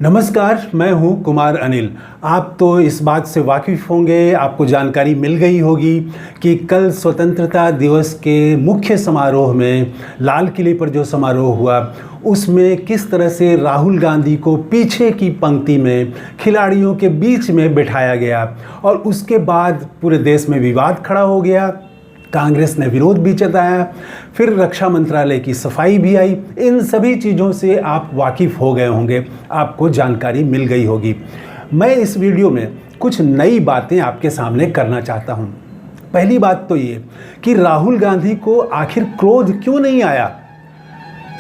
नमस्कार, मैं हूं कुमार अनिल। आप तो इस बात से वाकिफ़ होंगे, आपको जानकारी मिल गई होगी कि कल स्वतंत्रता दिवस के मुख्य समारोह में लाल किले पर जो समारोह हुआ उसमें किस तरह से राहुल गांधी को पीछे की पंक्ति में खिलाड़ियों के बीच में बिठाया गया और उसके बाद पूरे देश में विवाद खड़ा हो गया। कांग्रेस ने विरोध भी जताया, फिर रक्षा मंत्रालय की सफाई भी आई। इन सभी चीज़ों से आप वाकिफ़ हो गए होंगे, आपको जानकारी मिल गई होगी। मैं इस वीडियो में कुछ नई बातें आपके सामने करना चाहता हूं। पहली बात तो ये कि राहुल गांधी को आखिर क्रोध क्यों नहीं आया।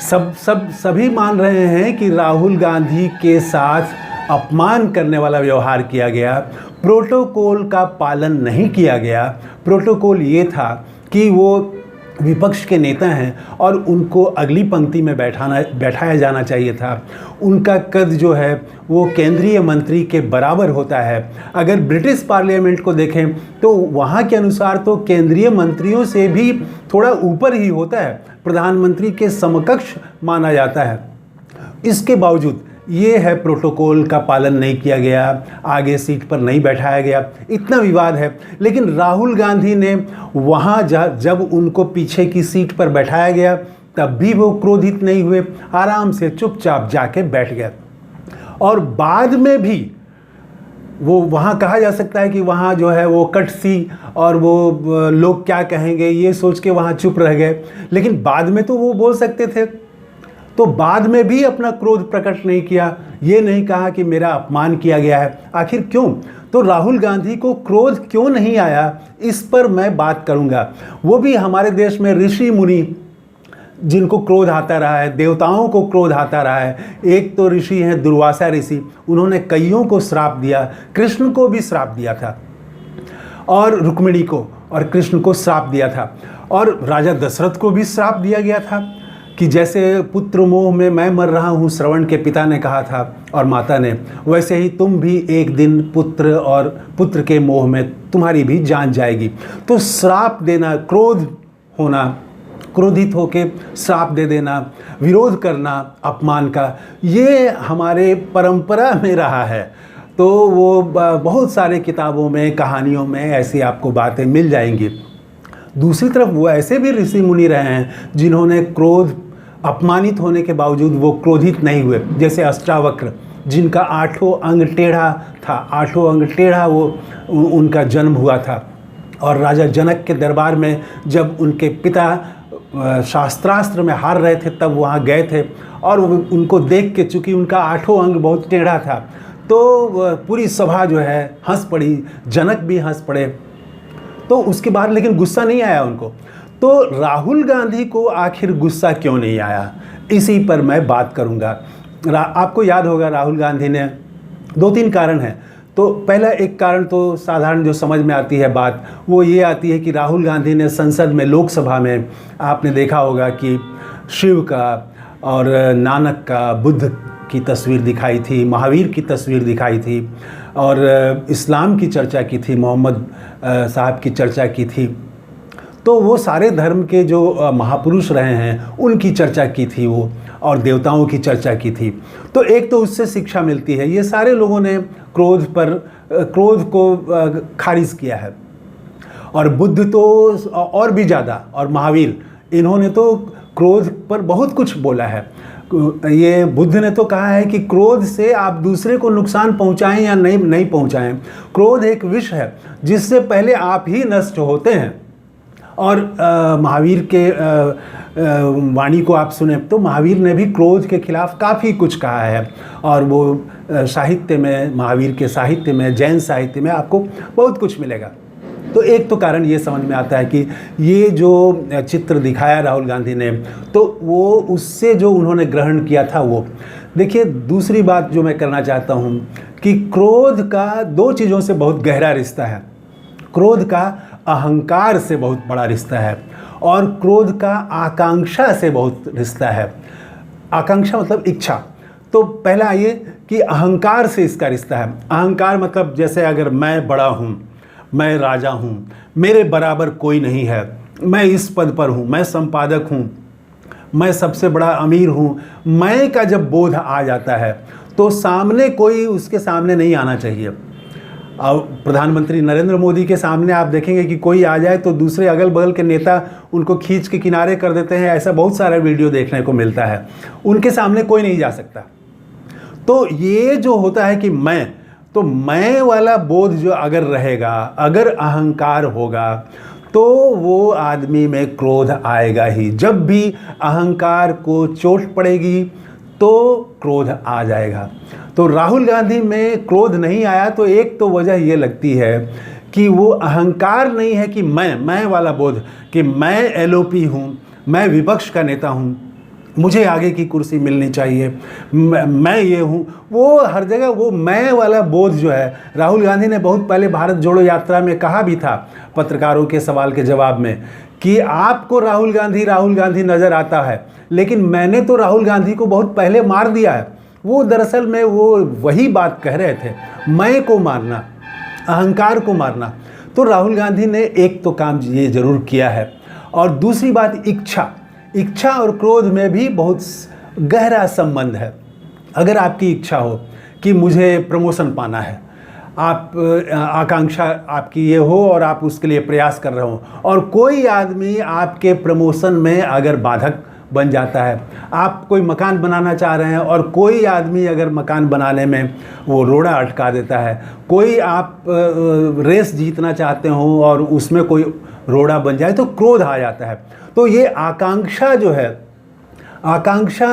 सभी मान रहे हैं कि राहुल गांधी के साथ अपमान करने वाला व्यवहार किया गया, प्रोटोकॉल का पालन नहीं किया गया। प्रोटोकॉल ये था कि वो विपक्ष के नेता हैं और उनको अगली पंक्ति में बैठाया जाना चाहिए था। उनका कद जो है वो केंद्रीय मंत्री के बराबर होता है। अगर ब्रिटिश पार्लियामेंट को देखें तो वहाँ के अनुसार तो केंद्रीय मंत्रियों से भी थोड़ा ऊपर ही होता है, प्रधानमंत्री के समकक्ष माना जाता है। इसके बावजूद ये है प्रोटोकॉल का पालन नहीं किया गया, आगे सीट पर नहीं बैठाया गया, इतना विवाद है। लेकिन राहुल गांधी ने वहाँ जब उनको पीछे की सीट पर बैठाया गया तब भी वो क्रोधित नहीं हुए, आराम से चुपचाप जाके बैठ गए। और बाद में भी वो वहाँ कहा जा सकता है कि वहाँ जो है वो कटसी और वो लोग क्या कहेंगे ये सोच के वहाँ चुप रह गए। लेकिन बाद में तो वो बोल सकते थे, तो बाद में भी अपना क्रोध प्रकट नहीं किया, ये नहीं कहा कि मेरा अपमान किया गया है। आखिर क्यों? तो राहुल गांधी को क्रोध क्यों नहीं आया, इस पर मैं बात करूंगा। वो भी हमारे देश में ऋषि मुनि जिनको क्रोध आता रहा है, देवताओं को क्रोध आता रहा है। एक तो ऋषि हैं दुर्वासा ऋषि, उन्होंने कईयों को श्राप दिया, कृष्ण को भी श्राप दिया था और रुक्मिणी को और कृष्ण को श्राप दिया था। और राजा दशरथ को भी श्राप दिया गया था कि जैसे पुत्र मोह में मैं मर रहा हूँ, श्रवण के पिता ने कहा था और माता ने, वैसे ही तुम भी एक दिन पुत्र और पुत्र के मोह में तुम्हारी भी जान जाएगी। तो श्राप देना, क्रोध होना, क्रोधित होके श्राप दे देना, विरोध करना अपमान का, ये हमारे परंपरा में रहा है। तो वो बहुत सारे किताबों में, कहानियों में ऐसी आपको बातें मिल जाएंगी। दूसरी तरफ वो ऐसे भी ऋषि मुनि रहे हैं जिन्होंने क्रोध, अपमानित होने के बावजूद वो क्रोधित नहीं हुए। जैसे अष्टावक्र, जिनका 8 अंग टेढ़ा था, 8 अंग टेढ़ा वो उनका जन्म हुआ था। और राजा जनक के दरबार में जब उनके पिता शास्त्रास्त्र में हार रहे थे तब वहाँ गए थे और उनको देख के, चूँकि उनका 8 अंग बहुत टेढ़ा था, तो पूरी सभा जो है हंस पड़ी, जनक भी हंस पड़े। तो उसके बाद लेकिन गुस्सा नहीं आया उनको। तो राहुल गांधी को आखिर गुस्सा क्यों नहीं आया, इसी पर मैं बात करूंगा। आपको याद होगा राहुल गांधी ने 2-3 कारण हैं। तो पहला एक कारण तो साधारण जो समझ में आती है बात, वो ये आती है कि राहुल गांधी ने संसद में, लोकसभा में आपने देखा होगा कि शिव का और नानक का, बुद्ध की तस्वीर दिखाई थी, महावीर की तस्वीर दिखाई थी और इस्लाम की चर्चा की थी, मोहम्मद साहब की चर्चा की थी। तो वो सारे धर्म के जो महापुरुष रहे हैं उनकी चर्चा की थी वो, और देवताओं की चर्चा की थी। तो एक तो उससे शिक्षा मिलती है। ये सारे लोगों ने क्रोध को खारिज किया है। और बुद्ध तो और भी ज़्यादा, और महावीर, इन्होंने तो क्रोध पर बहुत कुछ बोला है। ये बुद्ध ने तो कहा है कि क्रोध से आप दूसरे को नुकसान पहुंचाएं या नहीं पहुंचाएं, क्रोध एक विष है जिससे पहले आप ही नष्ट होते हैं। और महावीर के वाणी को आप सुने तो महावीर ने भी क्रोध के खिलाफ काफ़ी कुछ कहा है। और वो साहित्य में, महावीर के साहित्य में, जैन साहित्य में आपको बहुत कुछ मिलेगा। तो एक तो कारण ये समझ में आता है कि ये जो चित्र दिखाया राहुल गांधी ने, तो वो उससे जो उन्होंने ग्रहण किया था वो। देखिए, दूसरी बात जो मैं करना चाहता हूँ कि क्रोध का 2 चीज़ों से बहुत गहरा रिश्ता है। क्रोध का अहंकार से बहुत बड़ा रिश्ता है और क्रोध का आकांक्षा से बहुत रिश्ता है। आकांक्षा मतलब इच्छा। तो पहला ये कि अहंकार से इसका रिश्ता है। अहंकार मतलब जैसे अगर मैं बड़ा हूँ, मैं राजा हूँ, मेरे बराबर कोई नहीं है, मैं इस पद पर हूँ, मैं संपादक हूँ, मैं सबसे बड़ा अमीर हूँ, मैं का जब बोध आ जाता है तो सामने कोई उसके सामने नहीं आना चाहिए। अब प्रधानमंत्री नरेंद्र मोदी के सामने आप देखेंगे कि कोई आ जाए तो दूसरे अगल बगल के नेता उनको खींच के किनारे कर देते हैं, ऐसा बहुत सारा वीडियो देखने को मिलता है। उनके सामने कोई नहीं जा सकता। तो ये जो होता है कि मैं वाला बोध जो अगर रहेगा, अगर अहंकार होगा, तो वो आदमी में क्रोध आएगा ही। जब भी अहंकार को चोट पड़ेगी तो क्रोध आ जाएगा। तो राहुल गांधी में क्रोध नहीं आया तो एक तो वजह ये लगती है कि वो अहंकार नहीं है कि मैं वाला बोध कि मैं एलओपी हूँ, मैं विपक्ष का नेता हूँ, मुझे आगे की कुर्सी मिलनी चाहिए, मैं ये हूँ। वो हर जगह वो मैं वाला बोध जो है, राहुल गांधी ने बहुत पहले भारत जोड़ो यात्रा में कहा भी था पत्रकारों के सवाल के जवाब में कि आपको राहुल गांधी नज़र आता है, लेकिन मैंने तो राहुल गांधी को बहुत पहले मार दिया है। वो दरअसल में वो वही बात कह रहे थे, मैं को मारना, अहंकार को मारना। तो राहुल गांधी ने एक तो काम ये ज़रूर किया है। और दूसरी बात, इच्छा और क्रोध में भी बहुत गहरा संबंध है। अगर आपकी इच्छा हो कि मुझे प्रमोशन पाना है, आप आकांक्षा आपकी ये हो और आप उसके लिए प्रयास कर रहे हो, और कोई आदमी आपके प्रमोशन में अगर बाधक बन जाता है, आप कोई मकान बनाना चाह रहे हैं और कोई आदमी अगर मकान बनाने में वो रोड़ा अटका देता है, कोई आप रेस जीतना चाहते हो और उसमें कोई रोड़ा बन जाए तो क्रोध आ जाता है। तो ये आकांक्षा जो है, आकांक्षा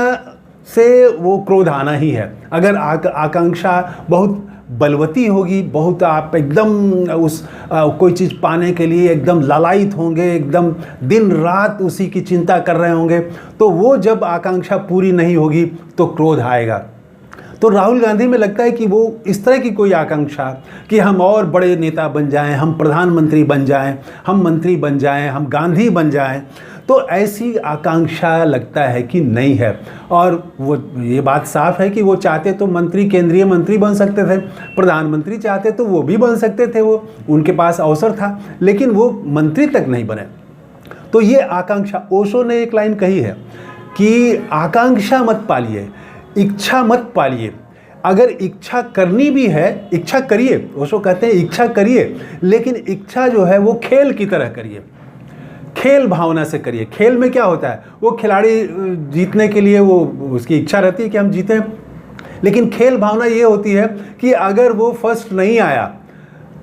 से वो क्रोध आना ही है। अगर आकांक्षा बहुत बलवती होगी, बहुत आप एकदम कोई चीज़ पाने के लिए एकदम लालायित होंगे, एकदम दिन रात उसी की चिंता कर रहे होंगे, तो वो जब आकांक्षा पूरी नहीं होगी तो क्रोध आएगा। तो राहुल गांधी में लगता है कि वो इस तरह की कोई आकांक्षा कि हम और बड़े नेता बन जाएं, हम प्रधानमंत्री बन जाएं, हम मंत्री बन जाएं, हम गांधी बन जाएं, तो ऐसी आकांक्षा लगता है कि नहीं है। और वो ये बात साफ है कि वो चाहते तो केंद्रीय मंत्री बन सकते थे, प्रधानमंत्री चाहते तो वो भी बन सकते थे, वो उनके पास अवसर था, लेकिन वो मंत्री तक नहीं बने। तो ये आकांक्षा, ओशो ने एक लाइन कही है कि आकांक्षा मत पालिए, इच्छा मत पालिए। अगर इच्छा करनी भी है, इच्छा करिए। ओशो कहते हैं इच्छा करिए, लेकिन इच्छा जो है वो खेल की तरह करिए, खेल भावना से करिए। खेल में क्या होता है, वो खिलाड़ी जीतने के लिए वो उसकी इच्छा रहती है कि हम जीतें, लेकिन खेल भावना ये होती है कि अगर वो फर्स्ट नहीं आया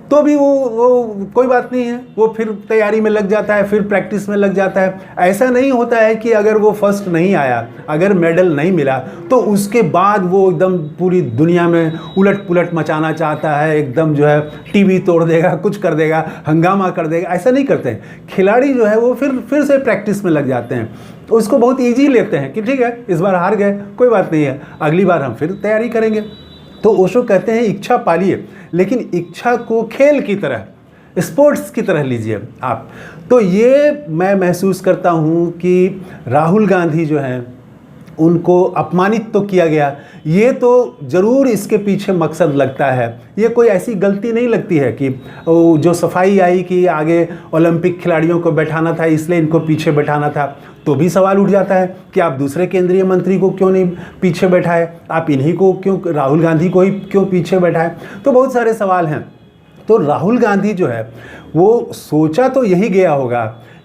तो भी वो कोई बात नहीं है, वो फिर तैयारी में लग जाता है, फिर प्रैक्टिस में लग जाता है। ऐसा नहीं होता है कि अगर वो फर्स्ट नहीं आया, अगर मेडल नहीं मिला तो उसके बाद वो एकदम पूरी दुनिया में उलट पुलट मचाना चाहता है, एकदम जो है टीवी तोड़ देगा, कुछ कर देगा, हंगामा कर देगा। ऐसा नहीं करते हैं खिलाड़ी जो है, वो फिर से प्रैक्टिस में लग जाते हैं, उसको बहुत ईजी लेते हैं कि ठीक है इस बार हार गए, कोई बात नहीं है, अगली बार हम फिर तैयारी करेंगे। तो ओशो कहते हैं इच्छा पालिए, लेकिन इच्छा को खेल की तरह, स्पोर्ट्स की तरह लीजिए आप। तो ये मैं महसूस करता हूँ कि राहुल गांधी जो हैं उनको अपमानित तो किया गया, ये तो ज़रूर इसके पीछे मकसद लगता है। ये कोई ऐसी गलती नहीं लगती है कि जो सफाई आई कि आगे ओलंपिक खिलाड़ियों को बैठाना था इसलिए इनको पीछे बैठाना था, तो भी सवाल उठ जाता है कि आप दूसरे केंद्रीय मंत्री को क्यों नहीं पीछे बैठाए, आप इन्हीं को क्यों, राहुल गांधी को ही क्यों पीछे बैठाए। तो बहुत सारे सवाल हैं। तो राहुल गांधी जो है वो सोचा तो यही गया होगा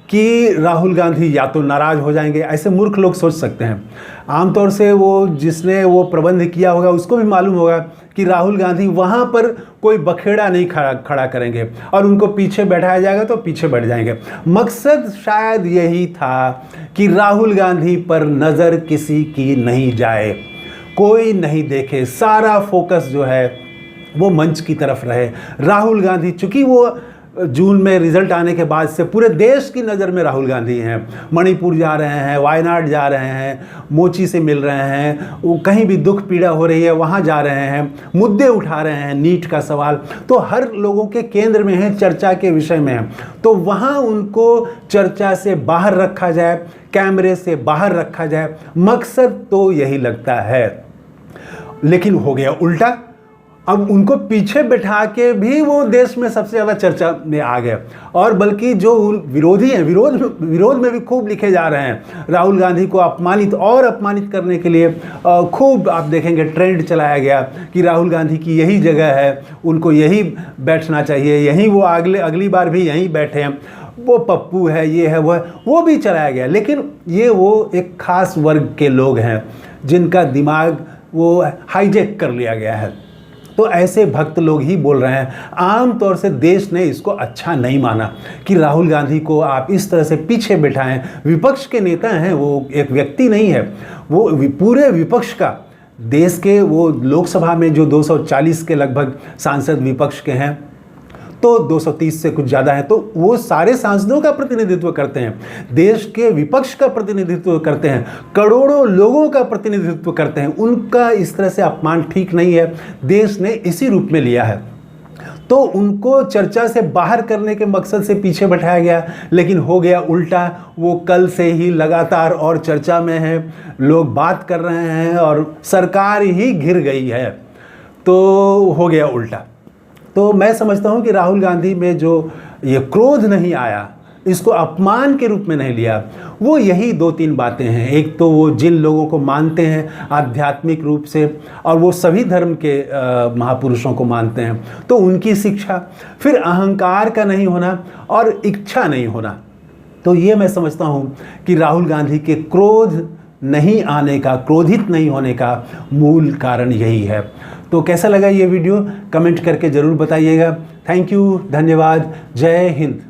कि राहुल गांधी या तो नाराज़ हो जाएंगे, ऐसे मूर्ख लोग सोच सकते हैं। आमतौर से वो जिसने वो प्रबंध किया होगा उसको भी मालूम होगा कि राहुल गांधी वहाँ पर कोई बखेड़ा नहीं खड़ा करेंगे और उनको पीछे बैठाया जाएगा तो पीछे बैठ जाएंगे। मकसद शायद यही था कि राहुल गांधी पर नज़र किसी की नहीं जाए, कोई नहीं देखे, सारा फोकस जो है वो मंच की तरफ रहे। राहुल गांधी, चूँकि वो जून में रिजल्ट आने के बाद से पूरे देश की नज़र में राहुल गांधी हैं, मणिपुर जा रहे हैं, वायनाड जा रहे हैं, मोची से मिल रहे हैं, वो कहीं भी दुख पीड़ा हो रही है वहाँ जा रहे हैं, मुद्दे उठा रहे हैं, नीट का सवाल तो हर लोगों के केंद्र में है, चर्चा के विषय में है। तो वहाँ उनको चर्चा से बाहर रखा जाए, कैमरे से बाहर रखा जाए, मकसद तो यही लगता है। लेकिन हो गया उल्टा। अब उनको पीछे बैठा के भी वो देश में सबसे ज़्यादा चर्चा में आ गए, और बल्कि जो विरोधी हैं, विरोध में भी खूब लिखे जा रहे हैं। राहुल गांधी को अपमानित करने के लिए खूब आप देखेंगे ट्रेंड चलाया गया कि राहुल गांधी की यही जगह है, उनको यही बैठना चाहिए, यहीं वो अगली बार भी यहीं बैठे हैं, वो पप्पू है, ये है, वो भी चलाया गया। लेकिन ये वो एक खास वर्ग के लोग हैं जिनका दिमाग वो हाईजैक कर लिया गया है। तो ऐसे भक्त लोग ही बोल रहे हैं। आम तौर से देश ने इसको अच्छा नहीं माना कि राहुल गांधी को आप इस तरह से पीछे बिठाएं। विपक्ष के नेता हैं, वो एक व्यक्ति नहीं है, वो पूरे विपक्ष का, देश के वो लोकसभा में जो 240 के लगभग सांसद विपक्ष के हैं, तो 230 से कुछ ज़्यादा है, तो वो सारे सांसदों का प्रतिनिधित्व करते हैं, देश के विपक्ष का प्रतिनिधित्व करते हैं, करोड़ों लोगों का प्रतिनिधित्व करते हैं। उनका इस तरह से अपमान ठीक नहीं है, देश ने इसी रूप में लिया है। तो उनको चर्चा से बाहर करने के मकसद से पीछे बैठाया गया, लेकिन हो गया उल्टा। वो कल से ही लगातार और चर्चा में है, लोग बात कर रहे हैं और सरकार ही घिर गई है, तो हो गया उल्टा। तो मैं समझता हूं कि राहुल गांधी में जो ये क्रोध नहीं आया, इसको अपमान के रूप में नहीं लिया, वो यही 2-3 बातें हैं। एक तो वो जिन लोगों को मानते हैं आध्यात्मिक रूप से, और वो सभी धर्म के महापुरुषों को मानते हैं, तो उनकी शिक्षा, फिर अहंकार का नहीं होना और इच्छा नहीं होना। तो ये मैं समझता हूँ कि राहुल गांधी के क्रोध नहीं आने का, क्रोधित नहीं होने का मूल कारण यही है। तो कैसा लगा ये वीडियो, कमेंट करके ज़रूर बताइएगा। थैंक यू, धन्यवाद, जय हिंद।